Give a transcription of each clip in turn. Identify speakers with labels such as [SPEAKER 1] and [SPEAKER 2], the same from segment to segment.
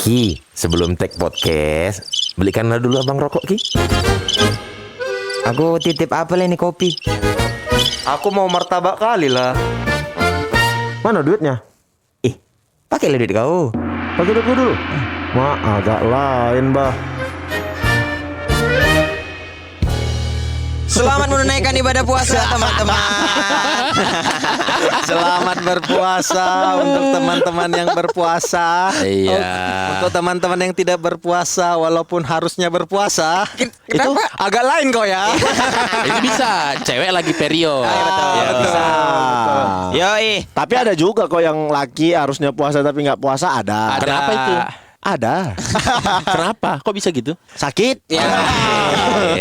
[SPEAKER 1] Ki, sebelum tag podcast, belikanlah dulu abang rokok, Ki.
[SPEAKER 2] Aku titip apa ini kopi?
[SPEAKER 3] Aku mau martabak kali lah.
[SPEAKER 1] Mana duitnya?
[SPEAKER 2] Pakai duit kau.
[SPEAKER 1] Pakai duit dulu. Agak lain, bah.
[SPEAKER 2] Selamat menunaikan ibadah puasa teman-teman.
[SPEAKER 3] Selamat berpuasa untuk teman-teman yang berpuasa.
[SPEAKER 1] Iya.
[SPEAKER 3] Untuk teman-teman yang tidak berpuasa walaupun harusnya berpuasa, itu agak lain kok ya.
[SPEAKER 4] Itu bisa, cewek lagi period.
[SPEAKER 2] betul,
[SPEAKER 4] Ya,
[SPEAKER 2] betul.
[SPEAKER 4] bisa.
[SPEAKER 2] Yoi.
[SPEAKER 5] Tapi ada juga kok yang laki harusnya puasa tapi nggak puasa ada.
[SPEAKER 4] Kenapa itu?
[SPEAKER 5] Ada.
[SPEAKER 4] Kenapa? Kok bisa gitu?
[SPEAKER 5] Sakit.
[SPEAKER 2] Ya.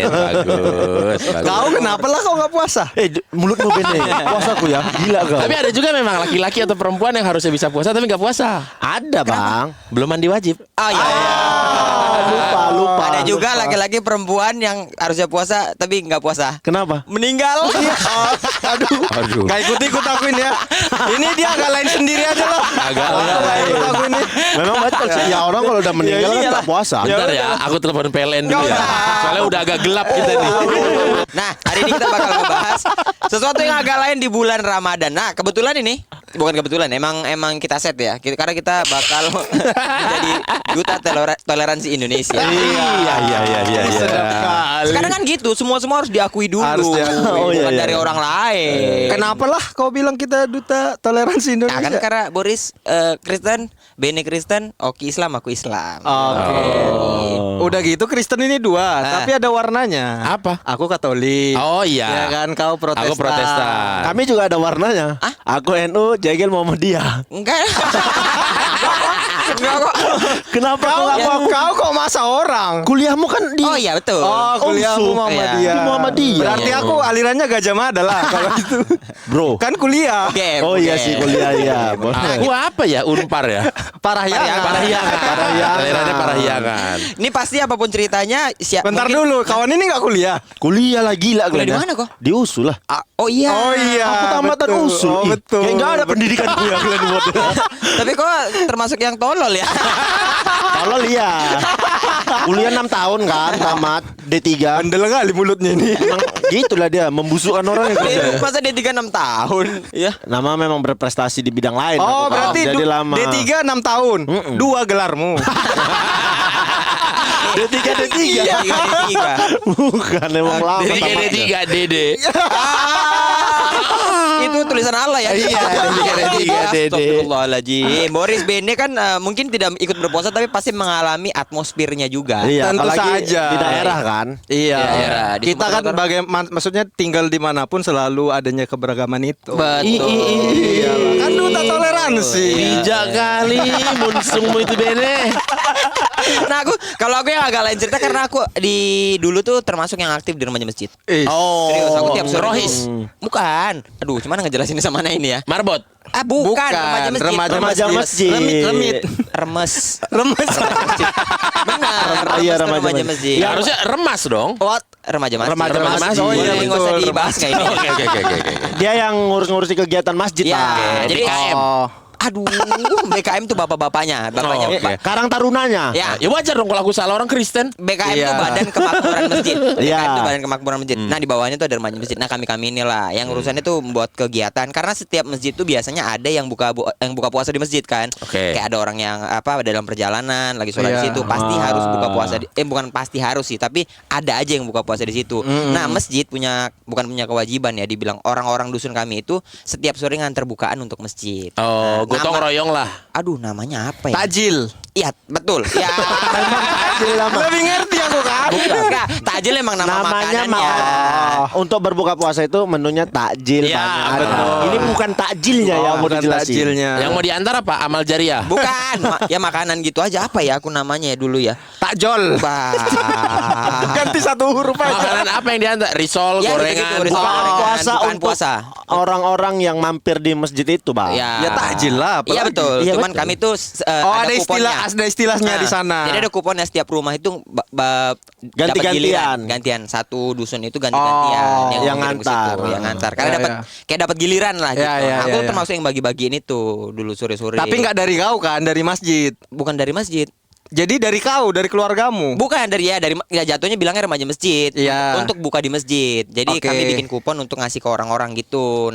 [SPEAKER 4] Bagus.
[SPEAKER 3] Kau kenapa lah kau nggak puasa?
[SPEAKER 5] Mulutmu bene. Puasaku ya. Gila kau.
[SPEAKER 4] Tapi ada juga memang laki-laki atau perempuan yang harusnya bisa puasa tapi nggak puasa.
[SPEAKER 5] Ada, Bang.
[SPEAKER 4] Belum mandi wajib.
[SPEAKER 2] Oh iya.
[SPEAKER 5] Lupa.
[SPEAKER 2] Ada juga laki-laki perempuan yang harusnya puasa tapi nggak puasa.
[SPEAKER 5] Kenapa?
[SPEAKER 2] Meninggal.
[SPEAKER 4] Aduh.
[SPEAKER 3] Gak ikut-ikut aku ini ya. Ini dia agak lain sendiri aja loh.
[SPEAKER 4] Agak
[SPEAKER 3] Gak ikut aku ini.
[SPEAKER 5] Memang betul sih. Ya orang kalau udah meninggal kan nggak puasa.
[SPEAKER 4] Bentar ya, aku telepon PLN dulu ya. Soalnya udah agak gelap kita nih.
[SPEAKER 2] Nah, hari ini kita bakal ngebahas sesuatu yang agak lain di bulan Ramadan. Nah, kebetulan ini bukan kebetulan, emang kita set ya. Karena kita bakal menjadi duta toleransi Indonesia.
[SPEAKER 4] Iya.
[SPEAKER 2] Sekarang kan gitu, semua harus diakui dulu.
[SPEAKER 3] Harus diakui.
[SPEAKER 5] Oh, iya,
[SPEAKER 2] bukan
[SPEAKER 5] iya.
[SPEAKER 2] dari orang lain.
[SPEAKER 3] Kenapa lah kau bilang kita duta toleransi
[SPEAKER 2] Nah, kan
[SPEAKER 3] Indonesia?
[SPEAKER 2] karena Boris Kristen, Bene Kristen, Oki Islam, aku Islam.
[SPEAKER 3] Oke. Udah gitu Kristen ini dua, tapi ada warnanya.
[SPEAKER 4] Apa?
[SPEAKER 3] Aku Katolik.
[SPEAKER 4] Oh iya.
[SPEAKER 3] Ya kan kau Protestan.
[SPEAKER 4] Aku Protestan.
[SPEAKER 5] Kami juga ada warnanya. Aku NU, Jagel Muhammadiyah.
[SPEAKER 2] Enggak. Enggak kok.
[SPEAKER 5] Kenapa
[SPEAKER 3] Kau kok masa orang?
[SPEAKER 5] Kuliahmu kan di
[SPEAKER 2] Oh iya betul.
[SPEAKER 3] Oh, kuliahmu
[SPEAKER 5] Umsu.
[SPEAKER 3] Muhammadiyah.
[SPEAKER 5] Di Muhammadiyah.
[SPEAKER 3] Berarti aku alirannya Gajah Mada lah kalau gitu.
[SPEAKER 5] Bro.
[SPEAKER 3] Kan kuliah.
[SPEAKER 2] Oke.
[SPEAKER 5] Oh iya sih kuliah ya.
[SPEAKER 4] Aku apa ya? Unpar ya?
[SPEAKER 3] Parahyangan.
[SPEAKER 4] Parahyangan. Alirannya Parahyangan.
[SPEAKER 2] Ini pasti apapun ceritanya
[SPEAKER 3] Bentar dulu, kawan ini nggak kuliah.
[SPEAKER 5] Kuliah lah gila
[SPEAKER 2] Kuliah di
[SPEAKER 5] kalian ya.
[SPEAKER 2] mana kok?
[SPEAKER 5] Di USU lah.
[SPEAKER 2] Oh iya.
[SPEAKER 3] Oh iya.
[SPEAKER 5] Aku tamatan
[SPEAKER 3] betul.
[SPEAKER 5] USU.
[SPEAKER 3] Oh,
[SPEAKER 5] Ih,
[SPEAKER 3] betul.
[SPEAKER 5] Kayak nggak ada pendidikan kuliah kalian buat.
[SPEAKER 2] Tapi kok termasuk yang tolol ya?
[SPEAKER 5] Kalau lihat. Kuliah 6 tahun kan, tamat D3.
[SPEAKER 3] Bandel kali mulutnya ini.
[SPEAKER 5] Emang gitulah dia membusukkan orang yang kerja.
[SPEAKER 2] Masa dia 6 tahun? Iya.
[SPEAKER 5] Nama memang berprestasi di bidang lain.
[SPEAKER 3] Oh,
[SPEAKER 5] Aku
[SPEAKER 3] berarti
[SPEAKER 5] jadi lama.
[SPEAKER 3] D3 6 tahun. 2 gelarmu.
[SPEAKER 5] D3.
[SPEAKER 2] Iya, D3.
[SPEAKER 5] Bukan emang lama.
[SPEAKER 4] D3 Dede.
[SPEAKER 2] Itu tulisan Allah ya.
[SPEAKER 4] Iya, D3.
[SPEAKER 2] Astagfirullahaladzim. Boris Bene kan mungkin tidak ikut berpuasa tapi pasti mengalami atmosfernya juga.
[SPEAKER 5] Iya,
[SPEAKER 3] Tentu
[SPEAKER 5] apalagi
[SPEAKER 3] saja.
[SPEAKER 5] di daerah kan.
[SPEAKER 3] Iya.
[SPEAKER 2] Daerah. Di
[SPEAKER 3] Kita kan
[SPEAKER 2] Sumatera
[SPEAKER 3] maksudnya tinggal dimanapun selalu adanya keberagaman itu.
[SPEAKER 2] Betul.
[SPEAKER 3] Iya, kan duta toleransi.
[SPEAKER 4] Bijak kali munsungmu itu Bene.
[SPEAKER 2] Nah kalau aku yang agak lain cerita karena aku dulu tuh termasuk yang aktif di remaja masjid.
[SPEAKER 4] Oh,
[SPEAKER 2] Serius, aku tiap sore
[SPEAKER 4] Rohis.
[SPEAKER 2] Bukan. Aduh, gimana ngejelasinnya sama mana ini ya?
[SPEAKER 4] Marbot.
[SPEAKER 2] Bukan. Remaja masjid.
[SPEAKER 3] Remaja masjid. Remit.
[SPEAKER 2] Remes.
[SPEAKER 3] Remes.
[SPEAKER 2] Benar.
[SPEAKER 5] Iya,
[SPEAKER 2] Remes tuh
[SPEAKER 5] remaja
[SPEAKER 2] remaja
[SPEAKER 5] masjid.
[SPEAKER 2] masjid.
[SPEAKER 4] Ya, harusnya remas dong.
[SPEAKER 2] What? Remaja masjid.
[SPEAKER 5] Remaja masjid.
[SPEAKER 3] Oh, iya,
[SPEAKER 2] Boleh, nggak usah
[SPEAKER 3] betul.
[SPEAKER 2] dibahas kayak ini.
[SPEAKER 4] Oke.
[SPEAKER 5] Dia yang ngurus-ngurusi kegiatan masjid,
[SPEAKER 2] Ya,
[SPEAKER 5] Pak.
[SPEAKER 2] jadi
[SPEAKER 4] BKM.
[SPEAKER 2] aduh, BKM tuh bapak-bapaknya, bapaknya.
[SPEAKER 4] Oh, oke.
[SPEAKER 5] Karang Tarunanya.
[SPEAKER 2] Ya,
[SPEAKER 4] Ya wajar dong kalau aku salah orang Kristen.
[SPEAKER 2] BKM
[SPEAKER 3] Iya.
[SPEAKER 2] itu Badan Kemakmuran Masjid.
[SPEAKER 5] Iya.
[SPEAKER 2] BKM itu Badan Kemakmuran Masjid. Nah, di bawahnya tuh ada remaja masjid. Nah, kami inilah yang urusannya tuh membuat kegiatan karena setiap masjid tuh biasanya ada yang buka puasa di masjid kan.
[SPEAKER 4] Oke.
[SPEAKER 2] Kayak ada orang yang dalam perjalanan lagi sholat di
[SPEAKER 3] Iya.
[SPEAKER 2] situ pasti harus buka puasa bukan pasti harus sih, tapi ada aja yang buka puasa di situ. Nah, masjid bukan punya kewajiban ya, dibilang orang-orang dusun kami itu setiap sore nganter bukaan untuk masjid.
[SPEAKER 4] Oh,
[SPEAKER 2] Nah,
[SPEAKER 4] gotong royong lah.
[SPEAKER 2] Aduh, namanya apa ya?
[SPEAKER 3] Tajil.
[SPEAKER 2] Iya, betul. Ya.
[SPEAKER 3] Lebih ngerti aku kan.
[SPEAKER 2] Enggak, takjil emang nama
[SPEAKER 5] Namanya
[SPEAKER 2] makanannya.
[SPEAKER 5] untuk berbuka puasa itu menunya takjil.
[SPEAKER 4] Ya,
[SPEAKER 5] banyak.
[SPEAKER 4] betul.
[SPEAKER 5] Ini bukan takjilnya ya, mau
[SPEAKER 3] bukan
[SPEAKER 5] dijelasin.
[SPEAKER 3] tajilnya.
[SPEAKER 4] Yang mau diantar apa? Amal jariah.
[SPEAKER 2] Bukan, ya makanan gitu aja. Apa ya aku namanya ya dulu ya?
[SPEAKER 3] Takjol.
[SPEAKER 2] Bah.
[SPEAKER 3] Ganti satu huruf aja.
[SPEAKER 4] Makanan apa yang diantar? Risol,
[SPEAKER 2] Ya,
[SPEAKER 4] gorengan.
[SPEAKER 2] gitu-gitu, risol,
[SPEAKER 4] bukan.
[SPEAKER 2] gorengan.
[SPEAKER 5] Puasa
[SPEAKER 2] bukan
[SPEAKER 5] untuk
[SPEAKER 2] puasa.
[SPEAKER 5] orang-orang yang mampir di masjid itu, Bang.
[SPEAKER 3] Ya takjil lah.
[SPEAKER 2] Iya
[SPEAKER 3] apalagi.
[SPEAKER 2] betul.
[SPEAKER 5] Iya,
[SPEAKER 2] Cuman
[SPEAKER 5] betul.
[SPEAKER 2] kami tuh
[SPEAKER 3] Oh, ada
[SPEAKER 2] kuponnya.
[SPEAKER 3] istilahnya
[SPEAKER 2] Nah,
[SPEAKER 3] di sana.
[SPEAKER 2] Jadi ada kuponnya setiap rumah itu dapat
[SPEAKER 5] Ganti-gantian.
[SPEAKER 2] giliran. Gantian satu dusun itu ganti-gantian
[SPEAKER 3] Oh,
[SPEAKER 5] yang
[SPEAKER 2] ngirim ke
[SPEAKER 5] ngantar.
[SPEAKER 2] situ, yang ngantar. Karena
[SPEAKER 3] Ya,
[SPEAKER 2] dapat
[SPEAKER 3] ya.
[SPEAKER 2] kayak dapat giliran lah gitu.
[SPEAKER 3] Ya, ya,
[SPEAKER 2] Aku
[SPEAKER 3] ya, ya.
[SPEAKER 2] termasuk yang bagi-bagiin itu dulu sore-sore.
[SPEAKER 3] Tapi nggak dari kau kan, dari masjid.
[SPEAKER 2] bukan dari masjid.
[SPEAKER 3] Jadi dari keluargamu.
[SPEAKER 2] Bukan dari jatuhnya bilangnya remaja masjid.
[SPEAKER 3] Iya.
[SPEAKER 2] Untuk buka di masjid. Jadi
[SPEAKER 3] Oke.
[SPEAKER 2] kami bikin kupon untuk ngasih ke orang-orang gitu.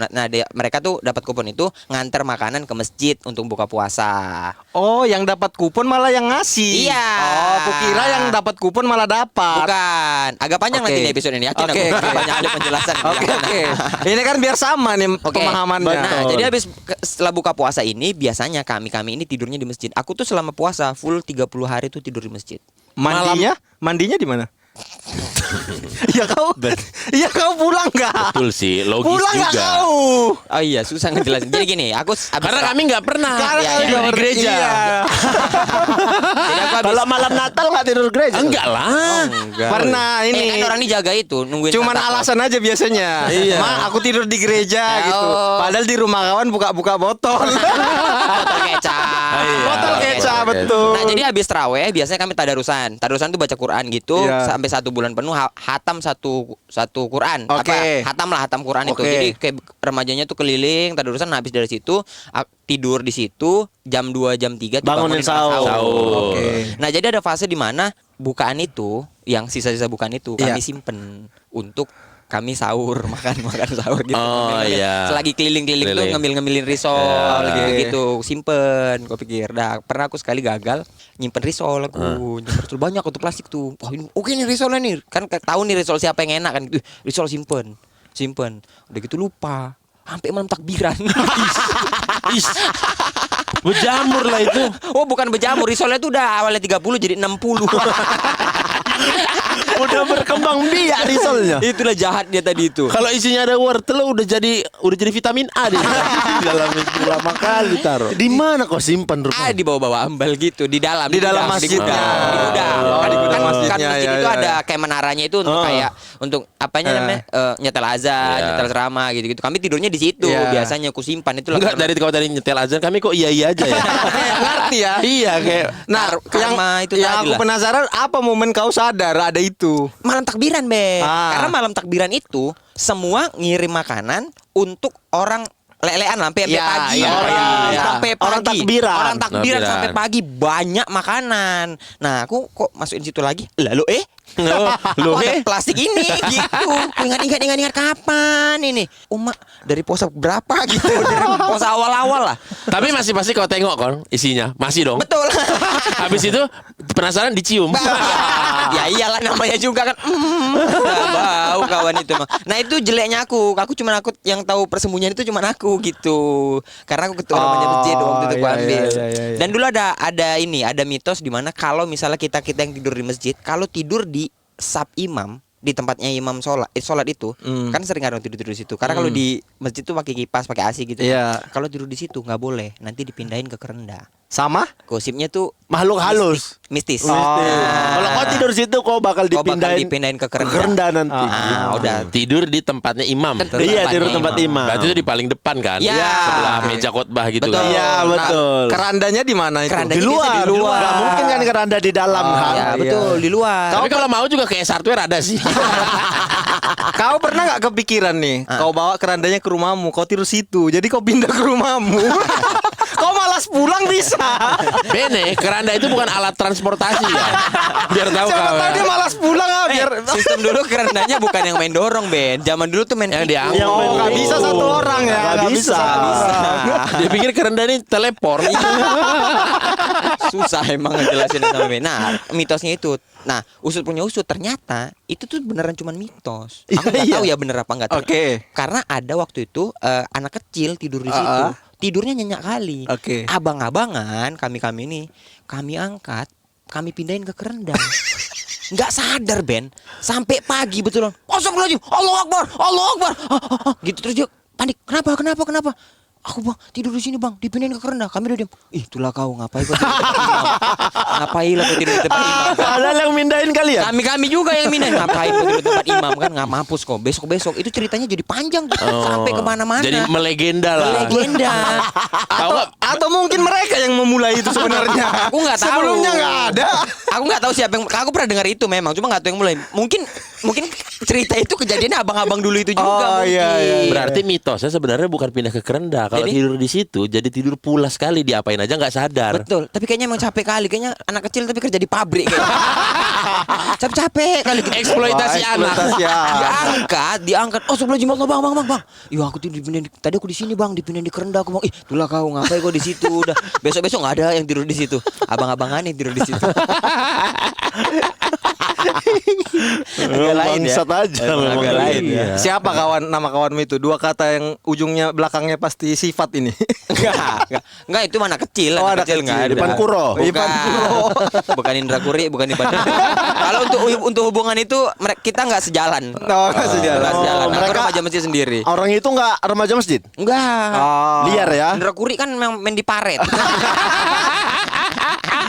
[SPEAKER 2] Mereka tuh dapat kupon itu nganter makanan ke masjid untuk buka puasa.
[SPEAKER 3] Oh, yang dapat kupon malah yang ngasih.
[SPEAKER 2] Iya.
[SPEAKER 3] Oh, kukira yang dapat kupon malah dapat.
[SPEAKER 2] Bukan. Agak panjang
[SPEAKER 3] Oke.
[SPEAKER 2] nanti nih episode ini. Yakin
[SPEAKER 3] Oke,
[SPEAKER 2] aku
[SPEAKER 3] oke.
[SPEAKER 2] banyak kali penjelasan.
[SPEAKER 3] Oke. Ini kan biar sama nih
[SPEAKER 2] Oke.
[SPEAKER 3] pemahamannya.
[SPEAKER 2] Nah, jadi setelah buka puasa ini biasanya kami ini tidurnya di masjid. Aku tuh selama puasa full 30 hari tuh tidur di masjid.
[SPEAKER 3] Mandinya di mana? Iya kau pulang nggak?
[SPEAKER 4] Betul sih, logis
[SPEAKER 3] Pulang nggak
[SPEAKER 4] juga.
[SPEAKER 3] kau?
[SPEAKER 2] Oh iya, susah ngejelasin. Jadi gini, aku
[SPEAKER 4] Karena kami nggak pernah
[SPEAKER 3] Karena kami
[SPEAKER 4] tidur
[SPEAKER 3] nggak
[SPEAKER 4] di gereja.
[SPEAKER 3] Iya.
[SPEAKER 2] Jadi aku habis
[SPEAKER 5] Kalau malam Natal nggak tidur gereja?
[SPEAKER 4] Enggak lah.
[SPEAKER 3] Pernah ini.
[SPEAKER 2] kan orang ini jaga itu nungguin
[SPEAKER 3] Cuman
[SPEAKER 2] Santa Claus.
[SPEAKER 3] alasan aja biasanya.
[SPEAKER 5] Iya.
[SPEAKER 3] Ma, aku tidur di gereja gitu.
[SPEAKER 2] Oh.
[SPEAKER 3] Padahal di rumah kawan buka-buka botol.
[SPEAKER 2] Botol kecap.
[SPEAKER 4] Iya.
[SPEAKER 3] Botol kecap betul.
[SPEAKER 2] Nah jadi habis traweh biasanya kami tadarusan. Tadarusan tuh baca Quran gitu
[SPEAKER 3] Iya.
[SPEAKER 2] sampai 1 bulan penuh hatam satu Quran.
[SPEAKER 3] Oke.
[SPEAKER 2] Hatam Quran itu.
[SPEAKER 3] Oke.
[SPEAKER 2] Jadi kayak remajanya tuh keliling tadarusan. Nah, habis dari situ tidur di situ jam 2 jam 3 tuh
[SPEAKER 5] Bangunin sahur.
[SPEAKER 4] Sahur.
[SPEAKER 3] Oke.
[SPEAKER 2] Nah jadi ada fase di mana bukaan itu yang sisa-sisa bukaan itu
[SPEAKER 3] Iya.
[SPEAKER 2] kami simpen untuk kami sahur makan sahur gitu.
[SPEAKER 4] Oh, iya.
[SPEAKER 2] Selagi keliling-keliling tuh
[SPEAKER 4] Keliling.
[SPEAKER 2] ngambil-ngambilin risol
[SPEAKER 3] Iya.
[SPEAKER 2] gitu simpen. Gue pikir, dah pernah aku sekali gagal nyimpen risol aku, nyimpen risol banyak untuk plastik tuh. Wah ini oke nih risolnya nih, kan tahu nih risol siapa yang enak kan. Risol simpen, udah gitu lupa. Sampai malam takbiran.
[SPEAKER 4] Is. Berjamur lah itu.
[SPEAKER 2] Oh bukan berjamur, risolnya tuh udah awalnya 30 jadi 60.
[SPEAKER 5] Udah berkembang biak risolnya.
[SPEAKER 2] Itulah jahat dia tadi itu.
[SPEAKER 4] Kalau isinya ada wortel udah jadi vitamin A dia.
[SPEAKER 5] Dalam itu lama kali taruh. Di mana kau simpan rumah?
[SPEAKER 2] Di bawah-bawah ambal gitu di dalam
[SPEAKER 3] dalam
[SPEAKER 2] gudang,
[SPEAKER 3] masjidnya.
[SPEAKER 2] di gudang.
[SPEAKER 3] Oh,
[SPEAKER 2] Kan
[SPEAKER 3] di gudang
[SPEAKER 2] kan
[SPEAKER 3] masjidnya,
[SPEAKER 2] masjid
[SPEAKER 3] ya,
[SPEAKER 2] itu
[SPEAKER 3] ya,
[SPEAKER 2] ada
[SPEAKER 3] ya.
[SPEAKER 2] kayak menaranya itu untuk kayak untuk apanya namanya nyetel azan,
[SPEAKER 4] Iya.
[SPEAKER 2] nyetel ceramah gitu-gitu. Kami tidurnya di situ
[SPEAKER 3] Iya.
[SPEAKER 2] biasanya aku simpan itu lah.
[SPEAKER 4] Enggak dari kalau dari nyetel azan kami kok iya aja ya.
[SPEAKER 3] Ngerti ya?
[SPEAKER 4] Iya kayak
[SPEAKER 3] Nah,
[SPEAKER 2] karma itu
[SPEAKER 3] yang
[SPEAKER 2] tadi
[SPEAKER 3] aku
[SPEAKER 2] lah.
[SPEAKER 3] penasaran apa momen kau sadar ada itu?
[SPEAKER 2] Malam takbiran, Be.
[SPEAKER 3] Ah.
[SPEAKER 2] Karena malam takbiran itu semua ngirim makanan untuk orang lelean sampai
[SPEAKER 3] Ya,
[SPEAKER 2] pagi.
[SPEAKER 3] ya, ya.
[SPEAKER 2] Sampai pagi.
[SPEAKER 5] Orang takbiran.
[SPEAKER 2] Orang takbiran
[SPEAKER 4] Takbiran.
[SPEAKER 2] sampai pagi banyak makanan. Nah, aku kok masukin situ lagi? Lalu
[SPEAKER 4] Loh,
[SPEAKER 2] kok ada plastik ini gitu. Aku ingat kapan ini? Mak dari puasa berapa gitu? Dari puasa awal-awal lah.
[SPEAKER 4] tapi masih pasti kau tengok kan isinya. Masih dong.
[SPEAKER 2] Betul.
[SPEAKER 4] Habis itu penasaran dicium.
[SPEAKER 2] Ya iyalah namanya juga kan. Udah bau kawan itu mah. Nah itu jeleknya aku. Aku cuma yang tahu persembunyian itu cuma aku gitu. Karena aku ketua remaja masjid waktu itu aku
[SPEAKER 3] iya,
[SPEAKER 2] ambil.
[SPEAKER 3] iya.
[SPEAKER 2] Dan dulu ada mitos di mana kalau misalnya kita yang tidur di masjid, kalau tidur di sab imam di tempatnya imam sholat itu kan sering ada orang tidur di situ. Karena kalau di masjid tuh pakai kipas, pakai AC gitu.
[SPEAKER 3] Iya.
[SPEAKER 2] Kalau tidur di situ nggak boleh. Nanti dipindahin ke kerenda.
[SPEAKER 3] Sama?
[SPEAKER 2] Gosipnya tuh
[SPEAKER 5] Makhluk halus.
[SPEAKER 2] mistis.
[SPEAKER 5] Kalau kau tidur situ kau bakal
[SPEAKER 2] Kau bakal
[SPEAKER 5] dipindahin
[SPEAKER 2] dipindahin ke kerenda.
[SPEAKER 5] kerenda nanti.
[SPEAKER 2] Udah.
[SPEAKER 4] Tidur di tempatnya imam.
[SPEAKER 5] Iya, tidur tempat imam.
[SPEAKER 4] Berarti itu di paling depan kan?
[SPEAKER 2] Ya.
[SPEAKER 4] Sebelah meja khotbah gitu
[SPEAKER 2] Betul.
[SPEAKER 4] kan.
[SPEAKER 5] Iya, betul.
[SPEAKER 3] Kerandanya di mana itu?
[SPEAKER 2] Kerandanya
[SPEAKER 5] Di luar.
[SPEAKER 2] biasa di luar.
[SPEAKER 5] Nggak mungkin kan keranda di dalam kan.
[SPEAKER 2] Ya betul di luar.
[SPEAKER 4] Tapi kalau mau juga kayak hardware ada sih.
[SPEAKER 3] Kau pernah nggak kepikiran nih? Kau bawa kerandanya ke rumahmu, kau tidur situ. Jadi kau pindah ke rumahmu. Kau malas pulang bisa.
[SPEAKER 4] Bene, keranda itu bukan alat transportasi ya. Biar tahu
[SPEAKER 3] Siapa
[SPEAKER 4] kau.
[SPEAKER 3] tahu dia malas pulang biar
[SPEAKER 2] Sistem dulu kerendanya bukan yang main dorong Ben. Zaman dulu tuh main
[SPEAKER 4] Yang
[SPEAKER 2] pikul.
[SPEAKER 4] diangkut.
[SPEAKER 5] Yang
[SPEAKER 3] nggak bisa satu orang ya.
[SPEAKER 5] Nggak bisa.
[SPEAKER 4] Dia pikir keranda ini teleport.
[SPEAKER 2] Susah emang ngejelasin sama Ben. Nah mitosnya itu. Nah usut punya usut ternyata itu tuh beneran cuman mitos. Aku nggak
[SPEAKER 5] Iya.
[SPEAKER 2] tahu ya bener apa enggak.
[SPEAKER 3] Oke.
[SPEAKER 2] Karena ada waktu itu anak kecil tidur di situ. Tidurnya nyenyak kali.
[SPEAKER 3] Oke.
[SPEAKER 2] Abang-abangan kami ini kami angkat, kami pindahin ke kerendang. Nggak sadar Ben, sampai pagi betul. Astagfirullahaladzim, Allahu Akbar, Allahu Akbar. Gitu terus dia panik. Kenapa? Aku bang tidur di sini bang, dipindahin ke kerenda. Kami udah diam. Itulah kau ngapain kau tidur di tempat imam? Ngapain lah kau tidur di tempat imam?
[SPEAKER 5] Padahal yang mindahin kalian.
[SPEAKER 2] Kami juga yang mindahin. Ngapain kau tidur di tempat imam kan? Nggak mampus kok. Besok itu ceritanya jadi panjang tuh. Sampai kemana-mana.
[SPEAKER 4] Jadi melegenda lah.
[SPEAKER 2] Legenda.
[SPEAKER 4] Tahu nggak?
[SPEAKER 3] Atau mungkin mereka yang memulai itu sebenarnya.
[SPEAKER 2] Aku nggak tahu.
[SPEAKER 3] Sebelumnya nggak ada.
[SPEAKER 2] Aku nggak tahu siapa yang aku pernah dengar itu memang, cuma nggak tahu yang mulai. Mungkin cerita itu kejadiannya abang-abang dulu itu juga.
[SPEAKER 3] Oh, iya, iya.
[SPEAKER 4] Berarti mitosnya sebenarnya bukan pindah ke kerenda. Kalau
[SPEAKER 2] Jadi?
[SPEAKER 4] tidur di situ jadi tidur pulas sekali, diapain aja nggak sadar.
[SPEAKER 2] Betul, tapi kayaknya emang capek kali. Kayaknya anak kecil tapi kerja di pabrik kayaknya. Capek kali gitu.
[SPEAKER 4] Eksploitasi anak.
[SPEAKER 2] Diangkat. Oh, sebelah jimat lo, bang. Iya, aku tuh tadi aku di sini, bang, dipindahin di kerenda. Aku bang, itulah kau ngapain kau di situ? Udah besok nggak ada yang tidur di situ. Abang-abangan yang tidur di situ. Agak lain ya.
[SPEAKER 5] Bangsat aja memang.
[SPEAKER 2] Agak lain ya.
[SPEAKER 3] Siapa nama kawanmu itu? Dua kata yang ujungnya belakangnya pasti sifat ini.
[SPEAKER 2] Enggak, itu mana kecil.
[SPEAKER 3] Oh,
[SPEAKER 2] anak
[SPEAKER 3] anak kecil.
[SPEAKER 2] nggak ada.
[SPEAKER 5] Ipan Kuro.
[SPEAKER 2] Bukan. Bukan Indra Kuri, bukan Ipan Kuro. Kalau untuk hubungan itu kita nggak sejalan.
[SPEAKER 3] Oh, nggak sejalan.
[SPEAKER 2] Nggak sejalan. Aku
[SPEAKER 5] mereka-
[SPEAKER 2] remaja masjid sendiri.
[SPEAKER 5] Orang itu nggak remaja masjid?
[SPEAKER 2] Enggak.
[SPEAKER 3] Oh.
[SPEAKER 5] Liar ya.
[SPEAKER 2] Indra Kuri kan main di paret.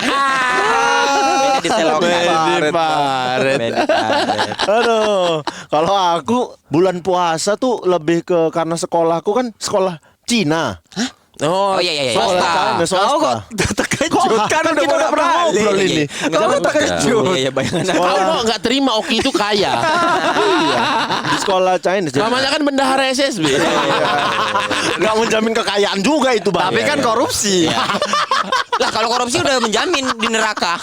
[SPEAKER 2] Main di selokan.
[SPEAKER 5] Main di paret.
[SPEAKER 2] Main di paret.
[SPEAKER 5] Aduh, kalau aku bulan puasa tuh lebih ke karena sekolahku kan sekolah Cina.
[SPEAKER 2] Oh iya.
[SPEAKER 5] Sekolah China, swasta.
[SPEAKER 3] Kau kok terkejut kan udah
[SPEAKER 5] kita udah pernah ngobrol ini.
[SPEAKER 3] Kau terkejut.
[SPEAKER 2] Iya, bayangan.
[SPEAKER 4] Kau kok nggak terima Oki itu kaya?
[SPEAKER 5] Di sekolah China. Jadi
[SPEAKER 4] Namanya kan bendahara SSB.
[SPEAKER 5] nggak menjamin kekayaan juga itu, Bang.
[SPEAKER 3] Tapi kan korupsi.
[SPEAKER 2] Lah kalau korupsi udah menjamin di neraka.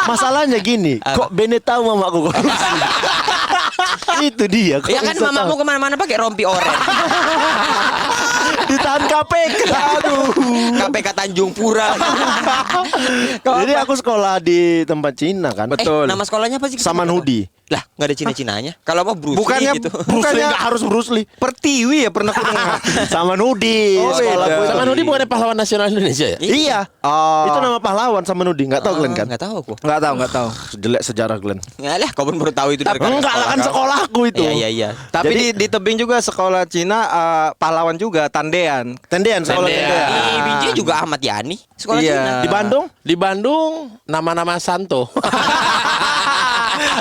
[SPEAKER 5] Masalahnya gini, kok Bene tahu mamaku korupsi? Itu dia. kok
[SPEAKER 2] Ya kan
[SPEAKER 5] bisa
[SPEAKER 2] mamamu
[SPEAKER 5] tahu?
[SPEAKER 2] kemana-mana pakai rompi oranye.
[SPEAKER 5] Ditahan KPK. Aduh.
[SPEAKER 2] KPK Tanjung Pura.
[SPEAKER 5] Jadi aku sekolah di tempat Cina kan.
[SPEAKER 2] Nama sekolahnya apa sih?
[SPEAKER 5] Samanhudi.
[SPEAKER 2] Lah, nggak ada Cina-Cinanya. Kalau apa Bruce
[SPEAKER 3] Bukannya-
[SPEAKER 2] Lee gitu.
[SPEAKER 5] Bruce Lee nggak harus Bruce Lee.
[SPEAKER 3] Pertiwi ya pernah aku dengar.
[SPEAKER 5] Samanhudi.
[SPEAKER 3] Oh,
[SPEAKER 5] sekolahku
[SPEAKER 3] beda.
[SPEAKER 5] itu.
[SPEAKER 4] Sama Nudi bukannya pahlawan nasional Indonesia ya?
[SPEAKER 5] Iya.
[SPEAKER 3] Oh.
[SPEAKER 5] Itu nama pahlawan Samanhudi. Nggak tahu Glenn kan?
[SPEAKER 2] Nggak tahu aku.
[SPEAKER 3] Nggak tahu.
[SPEAKER 5] Jelek sejarah Glenn.
[SPEAKER 2] Nggak lah, kau pun baru tahu itu dari
[SPEAKER 5] Enggak lah kan sekolahku itu.
[SPEAKER 2] Iya.
[SPEAKER 3] Tapi
[SPEAKER 5] Jadi-
[SPEAKER 3] di tebing juga sekolah Cina pahlawan juga Tandean.
[SPEAKER 5] Tendean sekolah
[SPEAKER 4] Tendean.
[SPEAKER 5] Tendean.
[SPEAKER 2] Di BJ juga Ahmad Yani. Sekolah
[SPEAKER 3] Iya.
[SPEAKER 2] Cina.
[SPEAKER 5] Di Bandung?
[SPEAKER 4] Di Bandung nama-nama Santo.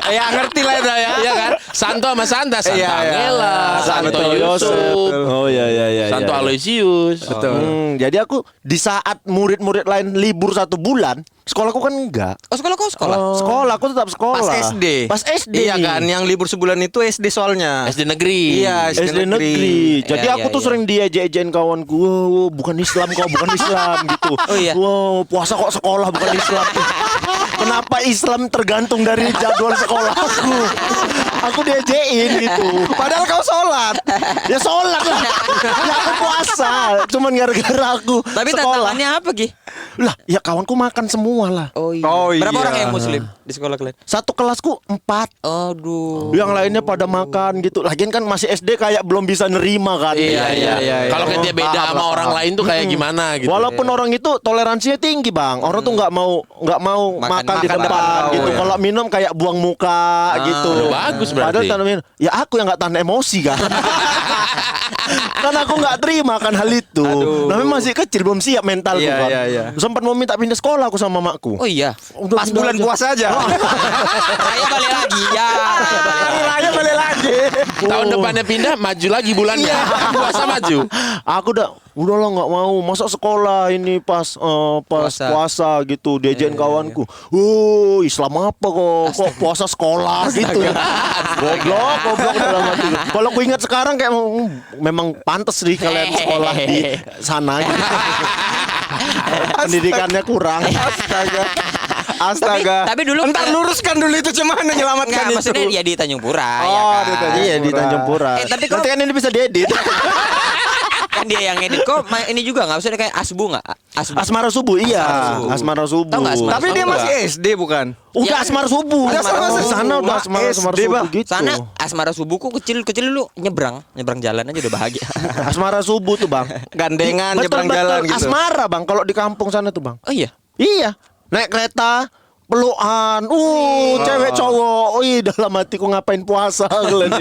[SPEAKER 3] Ya ngerti lah itu ya.
[SPEAKER 4] Iya kan? Santo sama Santa, Santo
[SPEAKER 3] Iya, iya.
[SPEAKER 4] Angela, Santo
[SPEAKER 3] Santo
[SPEAKER 4] Yusuf,
[SPEAKER 5] Oh iya.
[SPEAKER 4] Santo Aloysius.
[SPEAKER 5] Jadi aku di saat murid-murid lain libur 1 bulan, sekolahku kan enggak.
[SPEAKER 2] Oh, sekolah.
[SPEAKER 5] Sekolah aku tetap sekolah.
[SPEAKER 3] Pas SD.
[SPEAKER 5] Pas SD.
[SPEAKER 3] Iya kan, yang libur sebulan itu SD soalnya.
[SPEAKER 4] SD negeri.
[SPEAKER 3] Iya,
[SPEAKER 5] SD negeri. Jadi
[SPEAKER 2] Iya,
[SPEAKER 5] aku
[SPEAKER 2] iya,
[SPEAKER 5] tuh
[SPEAKER 2] iya.
[SPEAKER 5] sering diejek-ejekin kawanku, "Wow, bukan Islam kau, bukan Islam," gitu.
[SPEAKER 2] Oh, iya.
[SPEAKER 5] Wow, puasa kok sekolah bukan Islam. Kenapa Islam tergantung dari jadwal sekolahku? Aku diejekin gitu.
[SPEAKER 3] Padahal kau sholat.
[SPEAKER 5] Ya sholat lah. Ya aku puasa. Cuman gara-gara aku
[SPEAKER 2] Tapi
[SPEAKER 5] sekolah.
[SPEAKER 2] tantangannya apa, Gi?
[SPEAKER 5] Lah, ya kawanku makan semua lah.
[SPEAKER 2] Oh iya.
[SPEAKER 3] Oh,
[SPEAKER 2] Berapa
[SPEAKER 3] iya.
[SPEAKER 2] orang yang muslim di sekolah kalian?
[SPEAKER 5] Satu kelasku 4.
[SPEAKER 2] Aduh.
[SPEAKER 5] Yang lainnya pada makan gitu. Lagian kan masih SD kayak belum bisa nerima kan.
[SPEAKER 4] Iya. Kalau dia beda
[SPEAKER 3] Paham
[SPEAKER 4] sama
[SPEAKER 3] lah,
[SPEAKER 4] orang lain tuh kayak gimana gitu.
[SPEAKER 5] Walaupun orang itu toleransinya tinggi, Bang. Orang tuh nggak mau makan di
[SPEAKER 3] makan
[SPEAKER 5] depan
[SPEAKER 3] depan,
[SPEAKER 5] gitu.
[SPEAKER 3] ya.
[SPEAKER 5] Kalau minum kayak buang muka gitu.
[SPEAKER 4] udah bagus berarti.
[SPEAKER 5] Padahal tanpa minum. Ya aku yang nggak tahan emosi kan. Kan aku nggak terima kan hal itu. Namanya masih kecil belum siap mentalku
[SPEAKER 3] Iya,
[SPEAKER 5] kan.
[SPEAKER 3] iya, iya.
[SPEAKER 5] Sempat mau minta pindah sekolah aku sama makku.
[SPEAKER 2] Oh iya.
[SPEAKER 5] Udah
[SPEAKER 3] Pas
[SPEAKER 5] pindah
[SPEAKER 3] bulan
[SPEAKER 5] aja.
[SPEAKER 3] puasa aja.
[SPEAKER 2] Raya balik lagi. Ya.
[SPEAKER 3] Hari raya balik lagi.
[SPEAKER 4] Tahun depannya pindah, maju lagi bulannya. Puasa maju.
[SPEAKER 5] Aku udahlah nggak mau masuk sekolah ini pas puasa gitu diajakin kawanku. Islam apa kok puasa sekolah gitu. Goblok dalam hati. Kalau aku ingat sekarang kayak memang pantas nih kalian sekolah di sana. Gitu. Pendidikannya kurang.
[SPEAKER 3] Astaga.
[SPEAKER 2] Tapi dulu
[SPEAKER 3] Entar luruskan dulu itu cuman menyelamatkan
[SPEAKER 2] Enggak,
[SPEAKER 3] itu.
[SPEAKER 2] maksudnya ya di Tanjung Pura ya
[SPEAKER 3] Oh,
[SPEAKER 2] kan?
[SPEAKER 3] di Tanjung
[SPEAKER 5] Iya di Tanjung Pura.
[SPEAKER 2] Tapi kok-
[SPEAKER 5] Nanti kan ini bisa diedit.
[SPEAKER 2] Kan dia yang edit kok ini juga enggak usah kayak Asbu enggak? Asbu.
[SPEAKER 5] Asmara subuh iya. Asmara subuh.
[SPEAKER 2] Tahu nggak Asmara?
[SPEAKER 3] Tapi dia masih SD bukan?
[SPEAKER 5] Udah
[SPEAKER 2] Ya,
[SPEAKER 5] asmara subuh.
[SPEAKER 3] Udah
[SPEAKER 5] Asmara
[SPEAKER 3] sama
[SPEAKER 5] di sana
[SPEAKER 3] subuh.
[SPEAKER 5] udah
[SPEAKER 3] Mak,
[SPEAKER 5] asmara
[SPEAKER 3] SD,
[SPEAKER 5] subuh
[SPEAKER 3] Bang.
[SPEAKER 5] gitu.
[SPEAKER 2] Sana Asmara Subuhku kecil dulu nyebrang jalan aja udah bahagia.
[SPEAKER 5] Asmara subuh tuh, Bang.
[SPEAKER 3] Gandengan
[SPEAKER 5] Betul,
[SPEAKER 3] nyebrang
[SPEAKER 5] betul.
[SPEAKER 3] jalan gitu.
[SPEAKER 5] Asmara, Bang, kalau di kampung sana tuh, Bang.
[SPEAKER 2] Oh iya.
[SPEAKER 5] Iya. Naik kereta, pelukan, cewek cowok, dalam hatiku ngapain puasa kalian ini.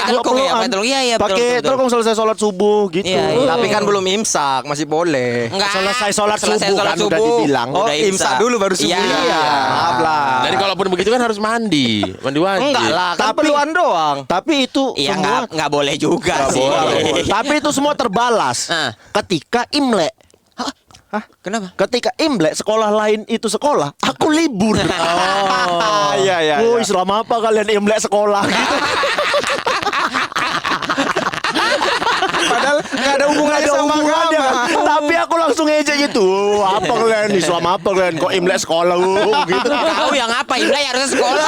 [SPEAKER 2] telkung ya, pakai telkung. Iya, iya, betul,
[SPEAKER 5] Pakai
[SPEAKER 2] betul, betul.
[SPEAKER 5] telkong selesai sholat subuh gitu.
[SPEAKER 2] Iya, iya.
[SPEAKER 3] Tapi kan belum imsak, masih boleh.
[SPEAKER 2] Enggak.
[SPEAKER 5] Selesai sholat subuh kan udah dibilang.
[SPEAKER 3] Oh,
[SPEAKER 2] Udah
[SPEAKER 3] imsak dulu baru subuh.
[SPEAKER 2] Iya.
[SPEAKER 3] Maaf lah.
[SPEAKER 4] Jadi kalaupun begitu kan harus mandi wajib.
[SPEAKER 3] Enggak lah, kan peluan doang.
[SPEAKER 5] Tapi itu
[SPEAKER 2] Iya
[SPEAKER 5] semua
[SPEAKER 2] nggak boleh juga sih.
[SPEAKER 5] Tapi itu semua terbalas
[SPEAKER 2] Ah.
[SPEAKER 5] ketika Imlek.
[SPEAKER 2] Kenapa?
[SPEAKER 5] Ketika Imlek sekolah lain itu sekolah, aku libur.
[SPEAKER 3] Oh, iya.
[SPEAKER 5] Woi, selama apa kalian Imlek sekolah gitu?
[SPEAKER 3] Padahal nggak ada hubungannya
[SPEAKER 5] Nggak ada
[SPEAKER 3] sama
[SPEAKER 5] hubungannya
[SPEAKER 3] agama.
[SPEAKER 5] kan. Tapi aku langsung ngejek gitu. Apa kalian nih? Selama apa kalian kok Imlek sekolah gitu?
[SPEAKER 2] Kau yang apa? Imlek harusnya sekolah.